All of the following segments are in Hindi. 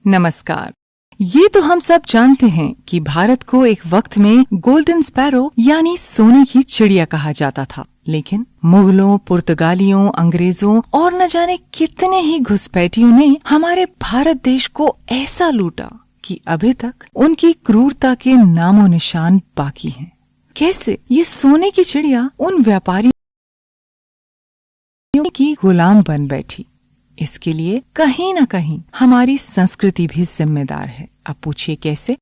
नमस्कार। ये तो हम सब जानते हैं कि भारत को एक वक्त में गोल्डन स्पैरो यानी सोने की चिड़िया कहा जाता था, लेकिन मुगलों, पुर्तगालियों, अंग्रेजों और न जाने कितने ही घुसपैठियों ने हमारे भारत देश को ऐसा लूटा कि अभी तक उनकी क्रूरता के नामो निशान बाकी हैं। कैसे ये सोने की चिड़िया उन व्यापारियों की गुलाम बन बैठी, इसके लिए कहीं न कहीं हमारी संस्कृति भी जिम्मेदार है। अब पूछिए कैसे?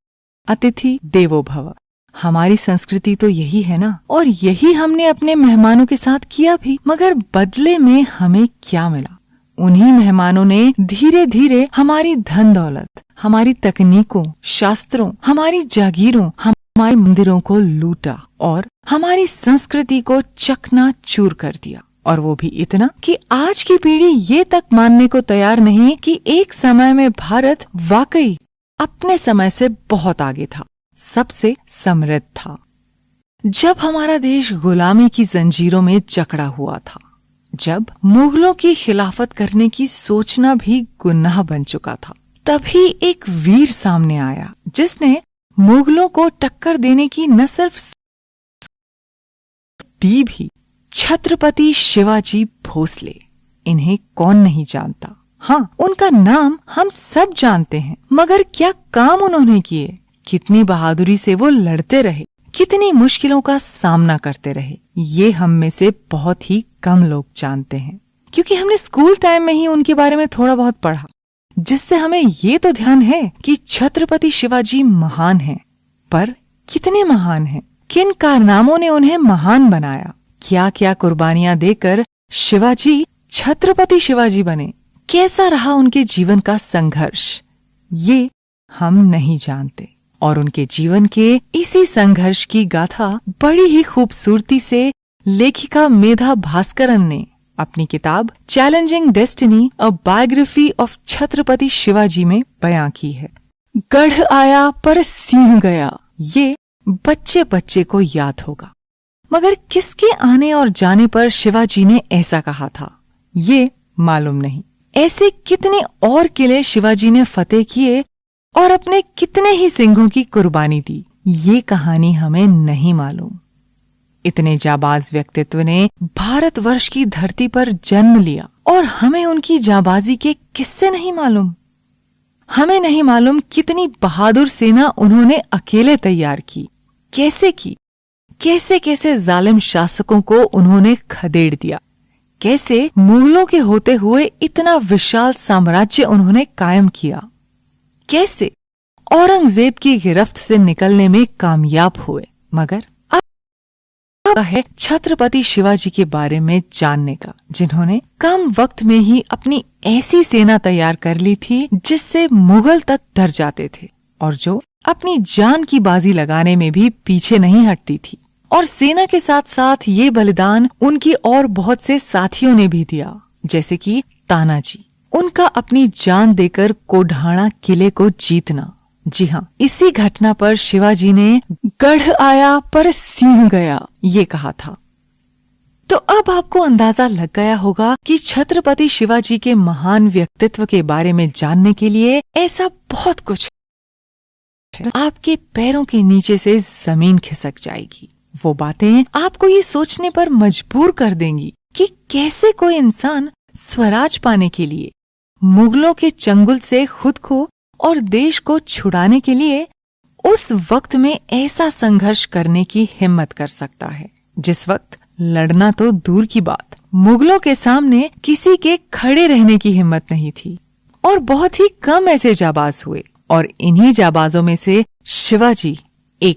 अतिथि देवो भव। हमारी संस्कृति तो यही है ना, और यही हमने अपने मेहमानों के साथ किया भी। मगर बदले में हमें क्या मिला? उन्हीं मेहमानों ने धीरे धीरे हमारी धन दौलत, हमारी तकनीकों, शास्त्रों, हमारी जागीरों, हमारे मंदिरों को लूटा और हमारी संस्कृति को चकनाचूर कर दिया। और वो भी इतना कि आज की पीढ़ी ये तक मानने को तैयार नहीं कि एक समय में भारत वाकई अपने समय से बहुत आगे था, सबसे समृद्ध था। जब हमारा देश गुलामी की जंजीरों में जकड़ा हुआ था, जब मुगलों की खिलाफत करने की सोचना भी गुनाह बन चुका था, तभी एक वीर सामने आया जिसने मुगलों को टक्कर देने की न सिर्फ दी भी। छत्रपति शिवाजी भोसले। इन्हें कौन नहीं जानता? हाँ, उनका नाम हम सब जानते हैं, मगर क्या काम उन्होंने किए, कितनी बहादुरी से वो लड़ते रहे, कितनी मुश्किलों का सामना करते रहे, ये हम में से बहुत ही कम लोग जानते हैं। क्योंकि हमने स्कूल टाइम में ही उनके बारे में थोड़ा बहुत पढ़ा, जिससे हमें ये तो ध्यान है कि छत्रपति शिवाजी महान हैं। पर कितने महान हैं? किन कारनामों ने उन्हें महान बनाया? क्या क्या कुर्बानियां देकर शिवाजी छत्रपति शिवाजी बने? कैसा रहा उनके जीवन का संघर्ष? ये हम नहीं जानते। और उनके जीवन के इसी संघर्ष की गाथा बड़ी ही खूबसूरती से लेखिका मेधा भास्करन ने अपनी किताब challenging destiny, a biography of Chhatrapati Shivaji में बयां की है। गढ़ आया पर सिंह गया, ये बच्चे बच्चे को याद होगा। मगर किसके आने और जाने पर शिवाजी ने ऐसा कहा था, ये मालूम नहीं। ऐसे कितने और किले शिवाजी ने फतेह किए और अपने कितने ही सिंहों की कुर्बानी दी, ये कहानी हमें नहीं मालूम। इतने जाबाज व्यक्तित्व ने भारतवर्ष की धरती पर जन्म लिया और हमें उनकी जाबाजी के किस्से नहीं मालूम। हमें नहीं मालूम कितनी बहादुर सेना उन्होंने अकेले तैयार की, कैसे की, कैसे कैसे जालिम शासकों को उन्होंने खदेड़ दिया, कैसे मुगलों के होते हुए इतना विशाल साम्राज्य उन्होंने कायम किया, कैसे औरंगजेब की गिरफ्त से निकलने में कामयाब हुए। मगर अब है छत्रपति शिवाजी के बारे में जानने का, जिन्होंने कम वक्त में ही अपनी ऐसी सेना तैयार कर ली थी जिससे मुगल तक डर जाते थे, और जो अपनी जान की बाजी लगाने में भी पीछे नहीं हटती थी। और सेना के साथ साथ ये बलिदान उनकी और बहुत से साथियों ने भी दिया, जैसे कि तानाजी, उनका अपनी जान देकर कोढाणा किले को जीतना। जी हाँ, इसी घटना पर शिवाजी ने गढ़ आया पर सिंह गया ये कहा था। तो अब आपको अंदाजा लग गया होगा कि छत्रपति शिवाजी के महान व्यक्तित्व के बारे में जानने के लिए ऐसा बहुत कुछ है। आपके पैरों के नीचे से जमीन खिसक जाएगी। वो बातें आपको ये सोचने पर मजबूर कर देंगी कि कैसे कोई इंसान स्वराज पाने के लिए, मुगलों के चंगुल से खुद को और देश को छुड़ाने के लिए उस वक्त में ऐसा संघर्ष करने की हिम्मत कर सकता है, जिस वक्त लड़ना तो दूर की बात, मुगलों के सामने किसी के खड़े रहने की हिम्मत नहीं थी। और बहुत ही कम ऐसे जाबाज हुए, और इन्हीं जाबाजों में से शिवाजी